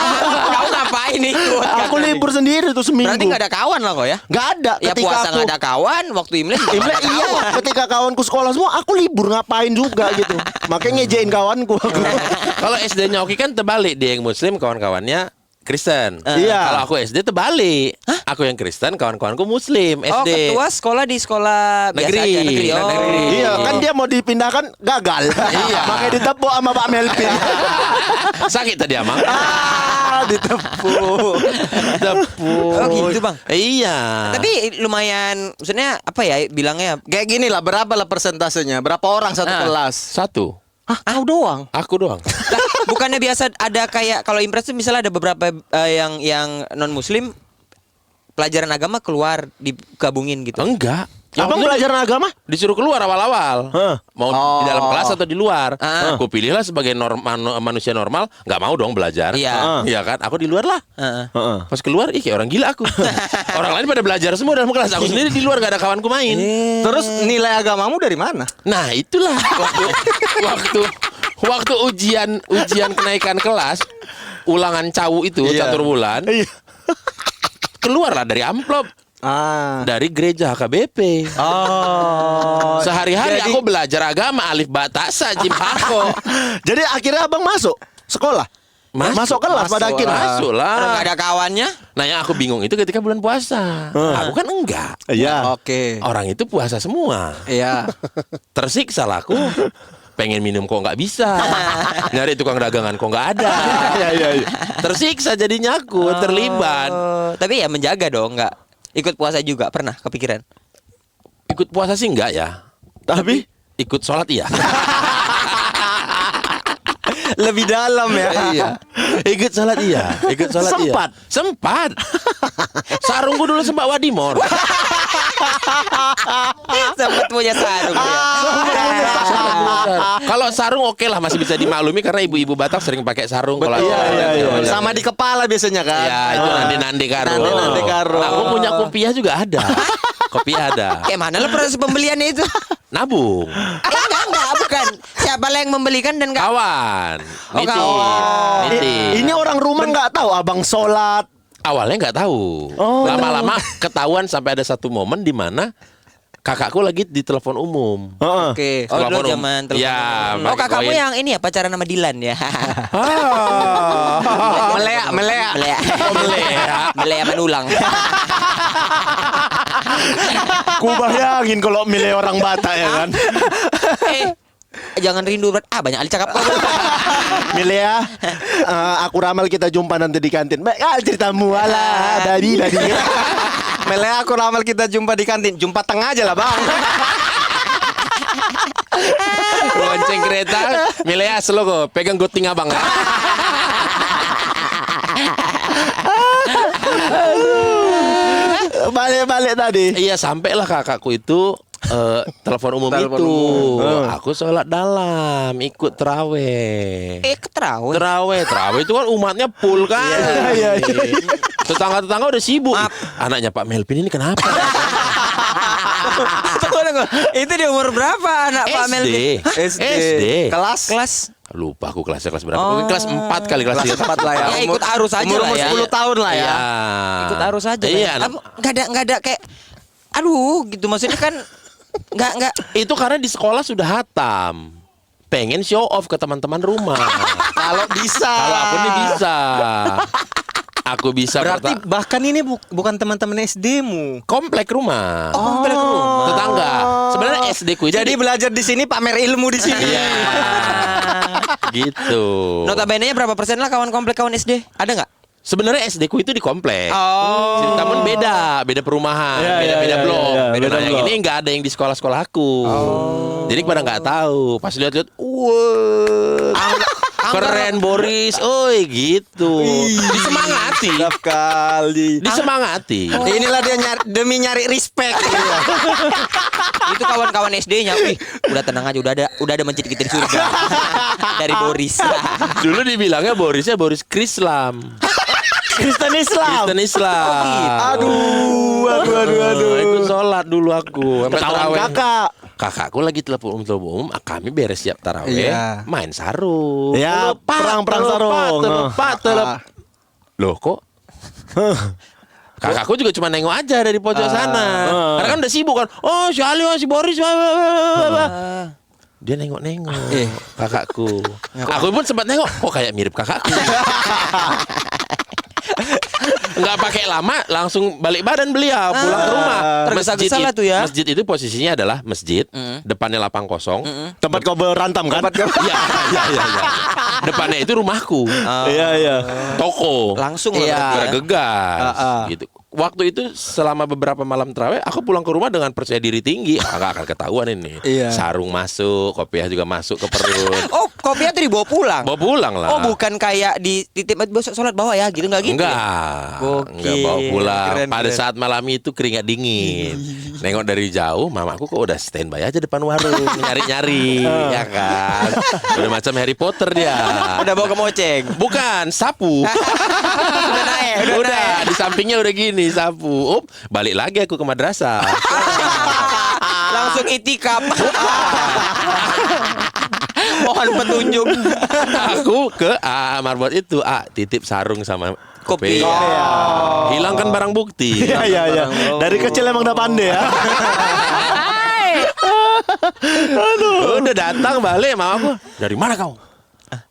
[SPEAKER 2] Kau ngapain ikut?
[SPEAKER 5] Aku libur sendiri tuh seminggu.
[SPEAKER 2] Berarti nggak ada kawan lah kok ya?
[SPEAKER 5] Nggak ada.
[SPEAKER 2] Ya
[SPEAKER 5] Ketika
[SPEAKER 2] puasa
[SPEAKER 5] aku
[SPEAKER 2] nggak ada kawan, waktu Imlek juga
[SPEAKER 5] Imlek
[SPEAKER 2] nggak ada
[SPEAKER 5] iya,
[SPEAKER 2] kawan.
[SPEAKER 5] ketika kawanku sekolah semua, aku libur ngapain juga gitu. Makanya ngejein kawanku aku.
[SPEAKER 4] Kalau SD-nya Oki kan terbalik, dia yang Muslim, kawan-kawannya Kristen.
[SPEAKER 5] Iya.
[SPEAKER 4] Kalau aku SD terbalik. Aku yang Kristen, kawan-kawanku Muslim
[SPEAKER 2] Oh,
[SPEAKER 4] SD.
[SPEAKER 2] ketua sekolah di sekolah biasa
[SPEAKER 4] Negeri.
[SPEAKER 2] aja negeri. Oh.
[SPEAKER 4] Negeri.
[SPEAKER 5] Iya, kan dia mau dipindahkan gagal.
[SPEAKER 4] Iya.
[SPEAKER 5] Makanya ditepuk sama Pak Melvin.
[SPEAKER 4] Sakit tadi Amang.
[SPEAKER 5] Ditepuk.
[SPEAKER 2] Oh gitu bang.
[SPEAKER 4] Iya.
[SPEAKER 2] Tapi lumayan, maksudnya apa ya bilangnya?
[SPEAKER 3] Kayak gini lah, berapa lah persentasenya? Berapa orang satu kelas?
[SPEAKER 4] Satu.
[SPEAKER 3] Kau doang.
[SPEAKER 4] Aku doang.
[SPEAKER 2] Lah, bukannya biasa ada kayak kalau impres tuh misalnya ada beberapa yang non muslim pelajaran agama keluar digabungin gitu.
[SPEAKER 4] Enggak.
[SPEAKER 5] Abang
[SPEAKER 4] Waktu itu
[SPEAKER 5] pelajaran agama?
[SPEAKER 4] disuruh keluar awal-awal.
[SPEAKER 5] Hah.
[SPEAKER 4] Mau di dalam kelas atau di luar.
[SPEAKER 2] Ah.
[SPEAKER 4] Aku pilihlah sebagai manusia normal, nggak mau dong belajar.
[SPEAKER 2] Iya.
[SPEAKER 4] Iya kan? Aku di luar lah.
[SPEAKER 2] Heeh.
[SPEAKER 5] Heeh.
[SPEAKER 4] Pas keluar, kayak orang gila aku. Orang lain pada belajar semua dalam kelas. Aku sendiri di luar gak ada kawanku main.
[SPEAKER 3] Terus nilai agamamu dari mana?
[SPEAKER 4] Nah itulah waktu ujian kenaikan kelas, ulangan cawu itu
[SPEAKER 3] Iya.
[SPEAKER 4] catur bulan,
[SPEAKER 5] Iya.
[SPEAKER 4] keluarlah dari amplop dari gereja HKBP.
[SPEAKER 3] Oh.
[SPEAKER 4] Sehari-hari
[SPEAKER 3] Jadi-
[SPEAKER 4] aku belajar agama alif batasa jim hako.
[SPEAKER 5] Jadi akhirnya abang masuk sekolah? Masuk kelas pada akhirnya?
[SPEAKER 4] Masuk
[SPEAKER 2] Kalau
[SPEAKER 4] lah.
[SPEAKER 2] nggak ada kawannya?
[SPEAKER 4] Nah yang aku bingung itu ketika bulan puasa. Aku kan enggak.
[SPEAKER 5] Iya.
[SPEAKER 3] Oke.
[SPEAKER 4] Orang itu puasa semua.
[SPEAKER 3] Iya.
[SPEAKER 4] Tersiksa lah aku. Pengen minum kok nggak bisa. Nyari tukang dagangan kok nggak ada.
[SPEAKER 5] Iya.
[SPEAKER 4] Tersiksa jadinya aku, terlibat.
[SPEAKER 2] Tapi ya menjaga dong, nggak ikut puasa juga pernah kepikiran?
[SPEAKER 4] Ikut puasa sih enggak ya.
[SPEAKER 5] Tapi
[SPEAKER 4] Ikut sholat iya.
[SPEAKER 3] Lebih dalam ya.
[SPEAKER 4] Iya. Ikut sholat iya. Ikut sholat
[SPEAKER 5] Sempat?
[SPEAKER 4] iya. Sempat. Sarungku dulu sempat wadimor.
[SPEAKER 2] Sempat punya sarung ya.
[SPEAKER 4] Kalau sarung oke lah masih bisa dimaklumi karena ibu-ibu Batak sering pakai sarung kalau
[SPEAKER 5] iya.
[SPEAKER 3] Sama di kepala biasanya kan.
[SPEAKER 4] Ya itu nande-nande karo.
[SPEAKER 3] Nande-nande karo.
[SPEAKER 4] Aku punya kopiah juga ada. Kopiah ada.
[SPEAKER 2] Kayak mana lah proses pembeliannya itu?
[SPEAKER 4] Nabung.
[SPEAKER 2] Enggak, bukan. Siapa lah yang membelikan dan nggak?
[SPEAKER 4] Kawan.
[SPEAKER 2] Oh,
[SPEAKER 4] Nitip.
[SPEAKER 2] kawan.
[SPEAKER 4] Nitip.
[SPEAKER 5] ini orang rumah nggak tahu abang sholat.
[SPEAKER 4] Awalnya nggak tahu.
[SPEAKER 5] Oh.
[SPEAKER 4] Lama-lama ketahuan sampai ada satu momen di mana kakakku lagi di telepon umum.
[SPEAKER 5] Heeh.
[SPEAKER 3] Oke.
[SPEAKER 2] Oh, dulu
[SPEAKER 4] Telepon umum.
[SPEAKER 2] zaman telepon.
[SPEAKER 4] Ya,
[SPEAKER 2] umum. Oh,
[SPEAKER 4] pakai
[SPEAKER 2] kakakmu
[SPEAKER 4] koin.
[SPEAKER 2] yang ini ya pacaran sama Dilan ya.
[SPEAKER 3] Melea.
[SPEAKER 2] Melea.
[SPEAKER 4] Oh, Melea.
[SPEAKER 2] Melea menulang.
[SPEAKER 5] Ku bayangin kalau milih orang Batak ya kan.
[SPEAKER 2] Jangan rindu berat. Banyak ali cakap.
[SPEAKER 5] Milih ya. Aku ramal kita jumpa nanti di kantin. Baik, ceritamu ala dari.
[SPEAKER 3] Melea aku ramal kita jumpa di kantin. Jumpa tengah aja lah bang.
[SPEAKER 4] Lonceng kereta, Milea slow kok, pegang goting abang.
[SPEAKER 5] Balik tadi.
[SPEAKER 4] Iya sampailah kakakku itu telepon umum itu. Aku sholat dalam, ikut terawih.
[SPEAKER 2] Keterawih.
[SPEAKER 4] Terawih itu kan umatnya full kan.
[SPEAKER 5] Iya.
[SPEAKER 4] Tetangga-tetangga udah sibuk. Anaknya Pak Melvin ini kenapa?
[SPEAKER 2] Tunggu. Itu di umur berapa anak Pak
[SPEAKER 4] SD.
[SPEAKER 2] Melvin?
[SPEAKER 4] SD.
[SPEAKER 2] Kelas.
[SPEAKER 4] Lupa aku kelas berapa. Mungkin kelas 4 kali kelas 3.
[SPEAKER 3] 4 lah ya.
[SPEAKER 2] Ya, ikut arus aja
[SPEAKER 3] Umur
[SPEAKER 2] lah ya.
[SPEAKER 3] 10 tahun lah ya.
[SPEAKER 4] Iya.
[SPEAKER 2] Ikut arus aja.
[SPEAKER 4] Iya.
[SPEAKER 2] Kan? Nggak ada kayak aduh gitu maksudnya kan nggak
[SPEAKER 4] Itu karena di sekolah sudah hatam. Pengen show off ke teman-teman rumah.
[SPEAKER 3] Kalau bisa.
[SPEAKER 4] Kalau aku nih bisa. Aku bisa.
[SPEAKER 3] Berarti bahkan ini bukan teman-teman SD-mu.
[SPEAKER 4] komplek rumah.
[SPEAKER 2] komplek rumah.
[SPEAKER 4] Tetangga. Sebenarnya SD ku itu
[SPEAKER 3] Jadi belajar di sini pamer ilmu di sini.
[SPEAKER 4] Iya. Gitu.
[SPEAKER 2] Notabene-nya berapa persen lah kawan komplek kawan SD? Ada nggak?
[SPEAKER 4] Sebenarnya SD ku itu di komplek.
[SPEAKER 2] Oh.
[SPEAKER 4] Namun beda perumahan,
[SPEAKER 5] Iya,
[SPEAKER 4] beda
[SPEAKER 5] iya,
[SPEAKER 4] blok.
[SPEAKER 5] iya,
[SPEAKER 4] Beda
[SPEAKER 5] beda
[SPEAKER 4] yang
[SPEAKER 5] blok.
[SPEAKER 4] ini nggak ada yang di sekolah-sekolahku. Jadi pada nggak tahu. Pas lihat-lihat, wah. Keren Boris, oi gitu. Disemangati.
[SPEAKER 3] Sedap kali.
[SPEAKER 4] Disemangati.
[SPEAKER 3] Inilah dia demi nyari respect.
[SPEAKER 2] Itu kawan-kawan SD-nya, wih, udah tenang aja, udah ada masjid kita di surga. Dari Boris.
[SPEAKER 4] Dulu dibilangnya Borisnya Boris Krislam.
[SPEAKER 5] Kristen Islam.
[SPEAKER 4] Kristen Islam.
[SPEAKER 5] Aduh.
[SPEAKER 4] Ikut sholat dulu aku. Sampai
[SPEAKER 5] Kawan
[SPEAKER 4] tarawih.
[SPEAKER 5] kakak.
[SPEAKER 4] Kakakku lagi telepon umum, kami beres siap tarawih,
[SPEAKER 3] Iya.
[SPEAKER 4] main sarung.
[SPEAKER 5] Ya, perang sarung.
[SPEAKER 4] Telepat. Loh kok? Kakakku juga cuma nengok aja dari pojok sana. Karena kan udah sibuk kan. Oh, si Ali, si Boris. Dia nengok-nengok kakakku. Aku pun sempat nengok. Kok kayak mirip kakakku. Nggak pakai lama, langsung balik badan beliau pulang ke rumah.
[SPEAKER 2] Tergesa-gesa lah tuh ya.
[SPEAKER 4] Masjid itu posisinya adalah masjid, depannya lapang kosong.
[SPEAKER 5] Tempat kau berantam kan?
[SPEAKER 4] Iya. Depannya itu rumahku.
[SPEAKER 5] Iya.
[SPEAKER 4] Toko.
[SPEAKER 2] Langsung
[SPEAKER 3] Iya.
[SPEAKER 2] lah berarti ya.
[SPEAKER 4] Bergegas gitu. Waktu itu selama beberapa malam terawih aku pulang ke rumah dengan percaya diri tinggi. Nggak akan ketahuan ini.
[SPEAKER 3] Iya.
[SPEAKER 4] Sarung masuk, kopiah juga masuk ke perut.
[SPEAKER 2] Oh, kopiah tuh dibawa pulang.
[SPEAKER 4] Bawa pulang lah.
[SPEAKER 2] Oh, bukan kayak dititip besok sholat bawa ya gitu, enggak gitu.
[SPEAKER 4] Enggak.
[SPEAKER 2] Gokil.
[SPEAKER 4] Enggak bawa pulang.
[SPEAKER 2] Keren,
[SPEAKER 4] Pada
[SPEAKER 2] keren.
[SPEAKER 4] saat malam itu keringat dingin. Nengok dari jauh, mamaku kok udah standby aja depan warung nyari-nyari, ya kan. Udah macam Harry Potter dia.
[SPEAKER 2] Udah bawa ke moceng.
[SPEAKER 4] Bukan, sapu.
[SPEAKER 2] Udah naik, udah naik.
[SPEAKER 4] Di sampingnya udah gini, sapu. Balik lagi aku ke madrasah.
[SPEAKER 2] Langsung itikaf. Mohon petunjuk.
[SPEAKER 4] Aku ke marbot itu, titip sarung sama
[SPEAKER 2] Kopi.
[SPEAKER 4] kopiah. Hilangkan barang bukti.
[SPEAKER 5] Iya. Dari kecil emang udah pandai ya.
[SPEAKER 4] Udah datang balik sama aku. Dari mana kau?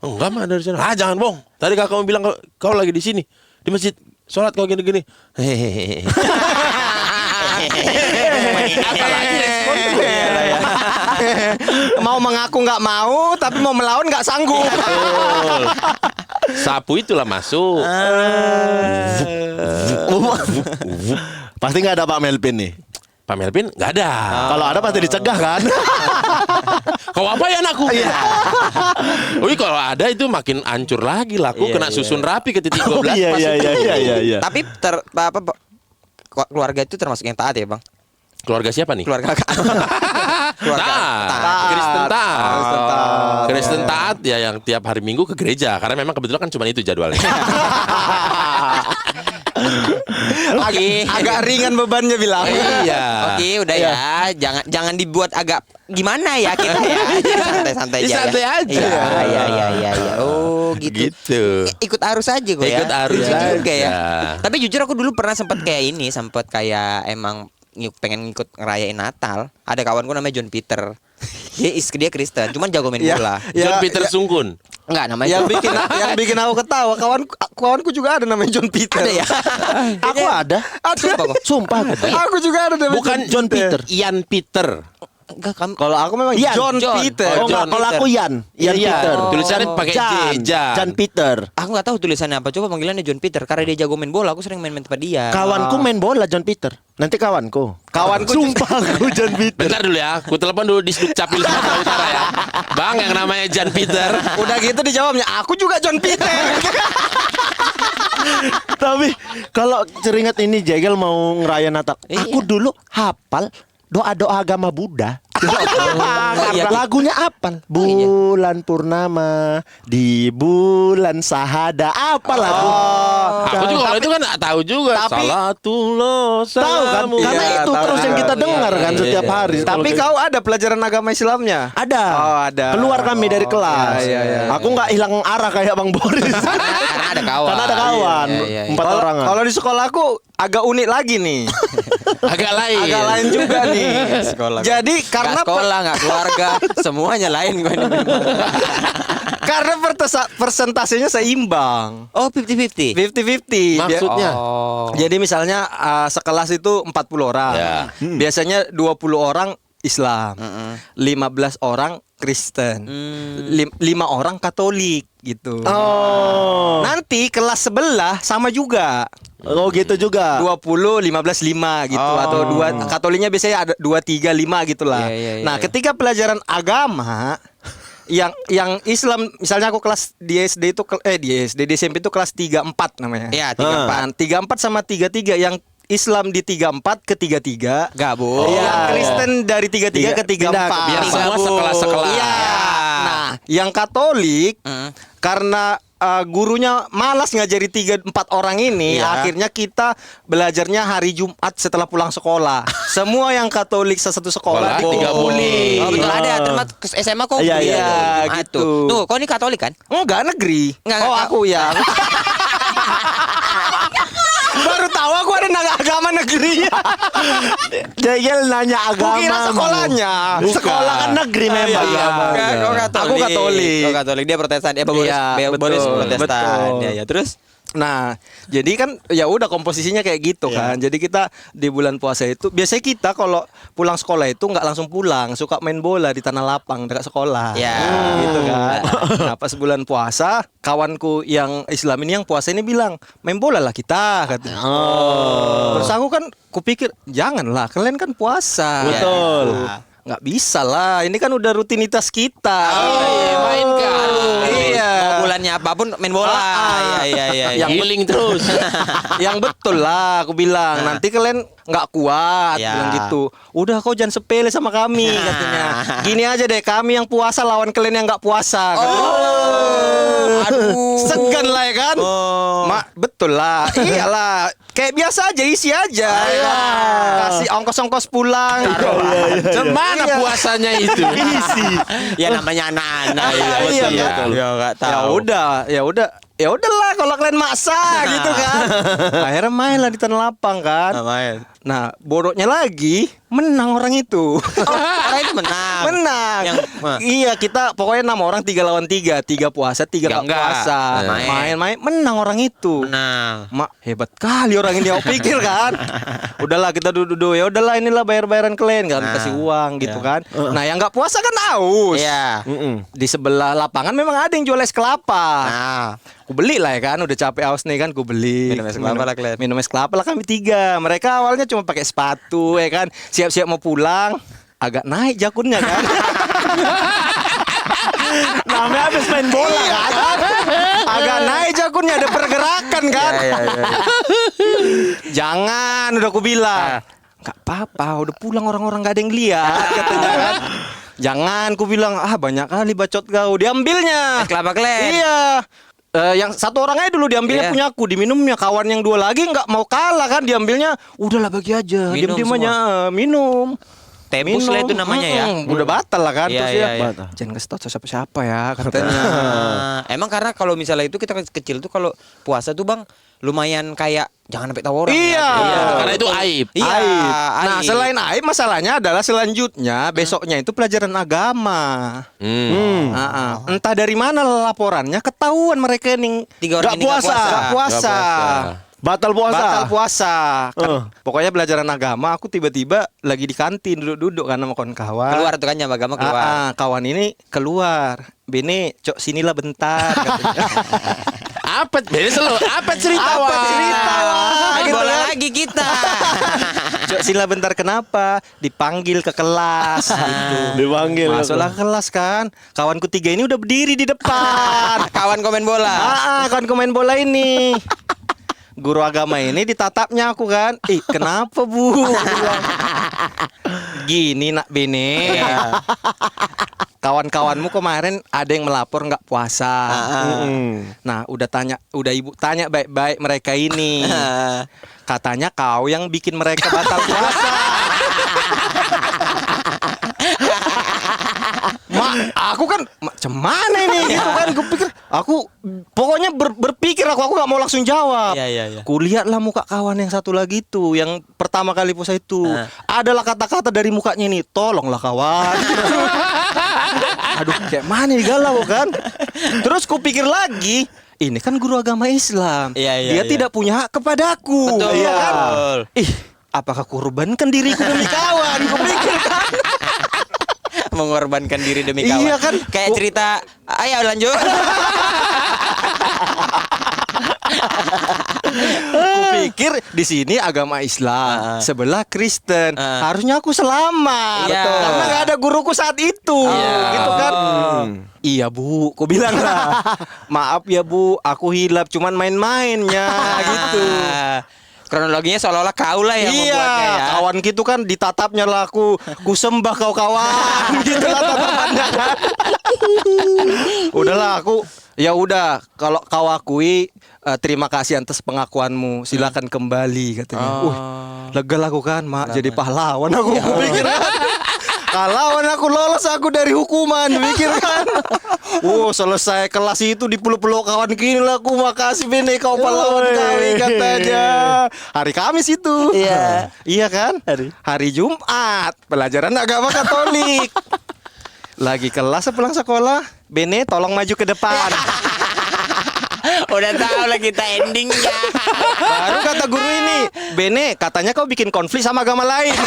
[SPEAKER 4] Enggak mah dari sana. Jangan bohong. Tadi kakak bilang kau lagi di sini di masjid sholat kau gini-gini. Hehehe.
[SPEAKER 2] Apalagi responku.
[SPEAKER 3] Mau mengaku nggak mau, tapi mau melawan nggak sanggup.
[SPEAKER 4] Betul. Sapu itulah masuk.
[SPEAKER 5] Pasti nggak ada Pak Melvin nih.
[SPEAKER 4] Pak Melvin nggak ada.
[SPEAKER 5] Kalau ada pasti dicegah kan?
[SPEAKER 4] Kau apa ya anakku? Wih kalau ada itu makin hancur lagi lah. Aku kena susun rapi ke titik 12
[SPEAKER 5] Oh,
[SPEAKER 4] pas itu.
[SPEAKER 5] iya.
[SPEAKER 2] Tapi keluarga itu termasuk yang taat ya, Bang?
[SPEAKER 4] Keluarga siapa nih?
[SPEAKER 2] Keluarga
[SPEAKER 4] Taat. Kristen taat. Kristen taat ya yang tiap hari Minggu ke gereja karena memang kebetulan kan cuma itu jadwalnya.
[SPEAKER 3] Agak ringan bebannya bilang.
[SPEAKER 4] Iya.
[SPEAKER 2] Oke, udah ya. Jangan dibuat agak gimana ya kita ya. Jadi santai-santai aja.
[SPEAKER 4] Santai aja.
[SPEAKER 2] Iya. Oh, gitu.
[SPEAKER 4] Gitu.
[SPEAKER 2] Ikut arus aja gue ya.
[SPEAKER 4] Ikut arus
[SPEAKER 2] Lucu juga
[SPEAKER 4] aja.
[SPEAKER 2] ya. Tapi jujur aku dulu pernah sempat kayak emang pengen ngikut ngerayain Natal. Ada kawanku namanya John Peter. Dia Kristen, cuman jago main bola.
[SPEAKER 4] John
[SPEAKER 3] Ya,
[SPEAKER 4] Peter Sungkun.
[SPEAKER 2] Enggak, namanya
[SPEAKER 3] yang bikin aku ketawa, kawanku juga ada namanya John Peter.
[SPEAKER 2] ada ya.
[SPEAKER 5] Aku ada.
[SPEAKER 2] Sumpah kok.
[SPEAKER 5] Sumpah.
[SPEAKER 3] Aku juga ada namanya
[SPEAKER 4] Bukan John Peter, Ian Peter.
[SPEAKER 2] Enggak, kamu
[SPEAKER 3] Kalau aku memang
[SPEAKER 5] Ian.
[SPEAKER 3] John
[SPEAKER 2] John.
[SPEAKER 3] Peter.
[SPEAKER 5] Oh,
[SPEAKER 2] John
[SPEAKER 5] enggak, kalau
[SPEAKER 2] Peter.
[SPEAKER 5] aku Ian Peter.
[SPEAKER 4] Tulisannya pakai J.
[SPEAKER 5] Jan Peter.
[SPEAKER 2] Aku nggak tahu tulisannya apa. Coba panggilannya John Peter karena dia jago main bola. Aku sering main tempat dia.
[SPEAKER 5] Kawanku main bola John Peter. Nanti kawanku.
[SPEAKER 3] Kawanku
[SPEAKER 5] Sumpah aku John Peter.
[SPEAKER 4] Bentar dulu ya, aku telepon dulu di Sduk Capil Sumatera Utara ya. Bang yang namanya Jan Peter.
[SPEAKER 3] Udah gitu dijawabnya, aku juga John Peter.
[SPEAKER 5] Tapi kalau teringat ini Jegel mau ngerayain Natal. Aku dulu hafal doa-doa agama Buddha.
[SPEAKER 2] iya.
[SPEAKER 5] Lagunya apal. Bulan purnama di bulan sahada. Apa lagu?
[SPEAKER 4] Aku juga kalau itu kan nggak tahu juga.
[SPEAKER 3] Tapi-
[SPEAKER 4] Salatullah
[SPEAKER 5] Tahu kan?
[SPEAKER 4] salamu.
[SPEAKER 5] Karena
[SPEAKER 3] Iya,
[SPEAKER 5] itu
[SPEAKER 3] tahu,
[SPEAKER 5] terus yang
[SPEAKER 3] tahu.
[SPEAKER 5] kita dengar kan
[SPEAKER 4] Iya,
[SPEAKER 5] setiap
[SPEAKER 4] iya.
[SPEAKER 5] hari.
[SPEAKER 3] Tapi kau ada pelajaran agama Islamnya?
[SPEAKER 5] Ada.
[SPEAKER 3] Oh, ada.
[SPEAKER 5] Keluar kami dari kelas.
[SPEAKER 3] Iya.
[SPEAKER 5] Aku nggak hilang arah kayak Bang Boris.
[SPEAKER 2] Karena ada kawan.
[SPEAKER 5] Karena ada kawan.
[SPEAKER 2] Iya.
[SPEAKER 5] 4 orang.
[SPEAKER 3] Kalau di sekolah aku agak unik lagi nih.
[SPEAKER 4] Agak lain.
[SPEAKER 3] Agak lain juga nih. Jadi karena
[SPEAKER 2] Sekolah nggak keluarga, semuanya lain gue.
[SPEAKER 3] karena persentasenya seimbang.
[SPEAKER 2] Oh, 50-50.
[SPEAKER 3] 50-50.
[SPEAKER 4] Maksudnya?
[SPEAKER 2] Oh.
[SPEAKER 3] Jadi misalnya sekelas itu 40 orang.
[SPEAKER 4] Ya.
[SPEAKER 3] Biasanya 20 orang Islam. 15 orang Kristen. 5 orang Katolik gitu.
[SPEAKER 5] Oh.
[SPEAKER 3] Nanti kelas sebelah sama juga.
[SPEAKER 5] Oh gitu juga.
[SPEAKER 3] 20 15 5 gitu
[SPEAKER 2] Oh.
[SPEAKER 3] atau 2 Katoliknya biasanya ada 2 3 5 gitu lah.
[SPEAKER 2] Iya, iya,
[SPEAKER 3] Nah,
[SPEAKER 2] iya.
[SPEAKER 3] ketika pelajaran agama yang Islam misalnya aku kelas di SD itu di SMP itu kelas 34 namanya.
[SPEAKER 2] Iya, 34.
[SPEAKER 3] 34 sama 33 yang Islam di 34 ke 33.
[SPEAKER 2] Gabung.
[SPEAKER 3] Yang Kristen dari 33 ke 34.
[SPEAKER 4] Biar semua sekelas-sekelas.
[SPEAKER 3] Iya. Nah, yang Katolik karena gurunya malas ngajari 3-4 orang ini, akhirnya kita belajarnya hari Jumat setelah pulang sekolah. Semua yang Katolik satu sekolah
[SPEAKER 4] Sekolah digabungin.
[SPEAKER 2] Oh betul ada termasuk SMA kok.
[SPEAKER 3] Iya,
[SPEAKER 2] gitu.
[SPEAKER 3] iya,
[SPEAKER 2] Jumat
[SPEAKER 3] gitu.
[SPEAKER 2] Tuh, kau ini Katolik kan?
[SPEAKER 3] Enggak negeri.
[SPEAKER 2] Enggak,
[SPEAKER 3] Oh,
[SPEAKER 2] enggak.
[SPEAKER 3] aku ya. Baru tahu aku ada agama negeri.
[SPEAKER 5] Jegel nanya agama.
[SPEAKER 3] Kukira sekolahnya.
[SPEAKER 5] Sekolah kan negeri memang.
[SPEAKER 3] Iya.
[SPEAKER 2] Enggak, kau Katolik.
[SPEAKER 3] Aku Katolik.
[SPEAKER 2] Kau Katolik, dia Protestan. Dia Boris,
[SPEAKER 3] Iya,
[SPEAKER 2] Boris
[SPEAKER 3] betul,
[SPEAKER 2] Protestan.
[SPEAKER 3] betul.
[SPEAKER 2] Ya, ya. Terus
[SPEAKER 3] Nah, jadi kan ya udah komposisinya kayak gitu kan. Jadi kita di bulan puasa itu biasanya kita kalau pulang sekolah itu nggak langsung pulang, suka main bola di tanah lapang dekat sekolah.
[SPEAKER 2] Ya.
[SPEAKER 3] Gitu kan. Nah, pas bulan puasa, kawanku yang Islam ini yang puasa ini bilang, "Main bola lah kita," katanya. Terus aku kan kupikir, "Janganlah, kalian kan puasa."
[SPEAKER 5] Betul.
[SPEAKER 3] Nggak bisa lah, ini kan udah rutinitas kita.
[SPEAKER 4] main kan.
[SPEAKER 3] Iya.
[SPEAKER 2] mau bulannya apapun main bola. Iya.
[SPEAKER 3] Yang
[SPEAKER 4] Healing terus.
[SPEAKER 3] yang betul lah aku bilang nanti kalian nggak kuat
[SPEAKER 2] Ya.
[SPEAKER 3] bilang gitu. Udah kau jangan sepele sama kami katanya. Gini aja deh, kami yang puasa lawan kalian yang nggak puasa katanya.
[SPEAKER 2] Aduh.
[SPEAKER 3] Segan lah ya kan. Mak betul lah. Iyalah kayak biasa aja, isi aja ya kan? Kasih ongkos-ongkos pulang.
[SPEAKER 4] Mana
[SPEAKER 3] Iya.
[SPEAKER 4] puasanya itu?
[SPEAKER 2] Ya namanya anak-anak.
[SPEAKER 3] Iya,
[SPEAKER 2] betul. Ya enggak tahu.
[SPEAKER 3] Ya udahlah kalau kalian maksa gitu kan. Akhirnya main lah di tanah lapang kan.
[SPEAKER 2] Main.
[SPEAKER 3] Nah, bodohnya lagi menang orang itu.
[SPEAKER 2] Orang itu menang.
[SPEAKER 3] Menang. Iya, kita pokoknya 6 orang 3 lawan 3, 3 puasa, 3
[SPEAKER 2] Enggak,
[SPEAKER 3] nggak puasa.
[SPEAKER 2] main.
[SPEAKER 3] Main menang orang itu.
[SPEAKER 2] Menang.
[SPEAKER 3] Mak, hebat kali orang ini, aku pikir kan. Udahlah kita duduk-duduk, ya udahlah inilah bayar-bayaran kalian kan, kasih uang gitu kan. Nah, yang nggak puasa kan haus.
[SPEAKER 2] Iya.
[SPEAKER 3] Di sebelah lapangan memang ada yang jual es kelapa.
[SPEAKER 2] Nah,
[SPEAKER 3] Ku beli lah ya kan, udah capek haus nih kan, ku beli.
[SPEAKER 2] Minum es kelapa lah, kalian.
[SPEAKER 3] Minum es kelapa lah kami 3. Mereka awalnya cuma pakai sepatu ya kan, siap-siap mau pulang, agak naik jakunnya kan.
[SPEAKER 5] Namanya habis main bola kan.
[SPEAKER 3] Agak naik jakunnya, ada pergerakan kan.
[SPEAKER 2] Iya.
[SPEAKER 3] Jangan, udah aku bilang. Nggak apa-apa, udah pulang orang-orang gak ada yang lihat katanya kan. Jangan, ku bilang, banyak kali bacot kau. Diambilnya.
[SPEAKER 2] Es kelapa kalian.
[SPEAKER 3] Iya. Yang satu orang aja dulu diambilnya
[SPEAKER 2] Iya.
[SPEAKER 3] punya aku, diminumnya. Kawan yang 2 lagi nggak mau kalah kan, diambilnya. Udahlah bagi aja,
[SPEAKER 2] Minum
[SPEAKER 3] diam-diam aja minum.
[SPEAKER 2] Tempus lah itu namanya ya.
[SPEAKER 3] Udah batal lah kan.
[SPEAKER 2] Iya,
[SPEAKER 3] Terus
[SPEAKER 2] iya,
[SPEAKER 3] dia,
[SPEAKER 2] iya.
[SPEAKER 3] jangan kasih tau siapa-siapa ya katanya.
[SPEAKER 2] Emang karena kalau misalnya itu kita kecil tuh kalau puasa tuh Bang lumayan kayak jangan sampai tahu orang.
[SPEAKER 3] Iya.
[SPEAKER 4] Karena itu aib.
[SPEAKER 2] Iya.
[SPEAKER 3] Nah,
[SPEAKER 2] aib.
[SPEAKER 3] selain aib, masalahnya adalah selanjutnya besoknya itu pelajaran agama. Entah dari mana laporannya, ketahuan mereka yang
[SPEAKER 2] 3 orang
[SPEAKER 3] nggak
[SPEAKER 2] ini nggak
[SPEAKER 3] puasa,
[SPEAKER 2] puasa.
[SPEAKER 3] nggak puasa.
[SPEAKER 5] Batal puasa.
[SPEAKER 3] Batal puasa. Kan, pokoknya pelajaran agama, aku tiba-tiba lagi di kantin duduk-duduk kan sama kawan-kawan.
[SPEAKER 2] Keluar tuh kan nyama agama keluar.
[SPEAKER 3] Kawan ini keluar. Bene, cok sinilah bentar katanya.
[SPEAKER 4] Apa? Beda selalu. Apa cerita?
[SPEAKER 3] Apa
[SPEAKER 4] Wak?
[SPEAKER 3] cerita, Wak?
[SPEAKER 2] Main
[SPEAKER 3] Gitu
[SPEAKER 2] bola
[SPEAKER 3] kan.
[SPEAKER 2] lagi kita.
[SPEAKER 3] Cok sinilah bentar, kenapa? Dipanggil ke kelas gitu.
[SPEAKER 5] Dipanggil.
[SPEAKER 3] Masuklah ke kelas kan. Kawanku 3 ini udah berdiri di depan.
[SPEAKER 2] Kawan komen bola.
[SPEAKER 3] Kawan main bola ini. Guru agama ini ditatapnya aku kan. Kenapa bu? Bilang, gini nak Bene. Kawan-kawanmu kemarin ada yang melapor nggak puasa. Nah, udah ibu tanya baik-baik mereka ini. Katanya kau yang bikin mereka batal puasa. Aku kan macam mana ini gitu kan, aku pokoknya berpikir aku nggak mau langsung jawab.
[SPEAKER 2] Iya.
[SPEAKER 3] Kulihatlah muka kawan yang satu lagi tuh, yang pertama kali puasa itu. Adalah kata-kata dari mukanya ini, tolonglah kawan. Aduh, kayak mana nih, galau kan. Terus kupikir lagi, ini kan guru agama Islam.
[SPEAKER 2] Iya.
[SPEAKER 3] Dia tidak punya hak kepadaku.
[SPEAKER 2] Betul.
[SPEAKER 3] Iya kan? Apakah kurbankan diriku demi kawan? Kupikir kan.
[SPEAKER 2] Mengorbankan diri demi kawan.
[SPEAKER 3] Iya kan?
[SPEAKER 2] Kayak cerita. Ayo lanjut.
[SPEAKER 3] Kupikir di sini agama Islam, sebelah Kristen. Harusnya aku selamat.
[SPEAKER 2] Iya.
[SPEAKER 3] Karena nggak ada guruku saat itu.
[SPEAKER 2] Iya.
[SPEAKER 3] Gitu kan. Iya bu, ku bilang lah. Maaf ya bu, aku hilap cuman main-mainnya gitu.
[SPEAKER 2] Kronologinya seolah-olah kau lah yang
[SPEAKER 3] Iya,
[SPEAKER 2] membuatnya ya.
[SPEAKER 3] kawan gitu kan ditatapnya lah aku, ku sembah kau kawan, gitu lah tatapannya. Udahlah aku, ya udah kalau kau akui, terima kasih atas pengakuanmu, silakan kembali katanya. Lega lah aku kan, mak jadi pahlawan aku pikir kan. Pahlawan aku lolos aku dari hukuman, mikir kan. Selesai kelas itu dipeluk-peluk kawan kini lah aku, makasih Bene kau pahlawan kami katanya. Hari Kamis itu.
[SPEAKER 2] Iya.
[SPEAKER 3] Iya kan? Hari Jumat, pelajaran agama Katolik. Lagi kelas pulang sekolah, Bene tolong maju ke depan.
[SPEAKER 2] Udah tahu lah kita endingnya.
[SPEAKER 3] Baru kata guru ini, Bene katanya kau bikin konflik sama agama lain.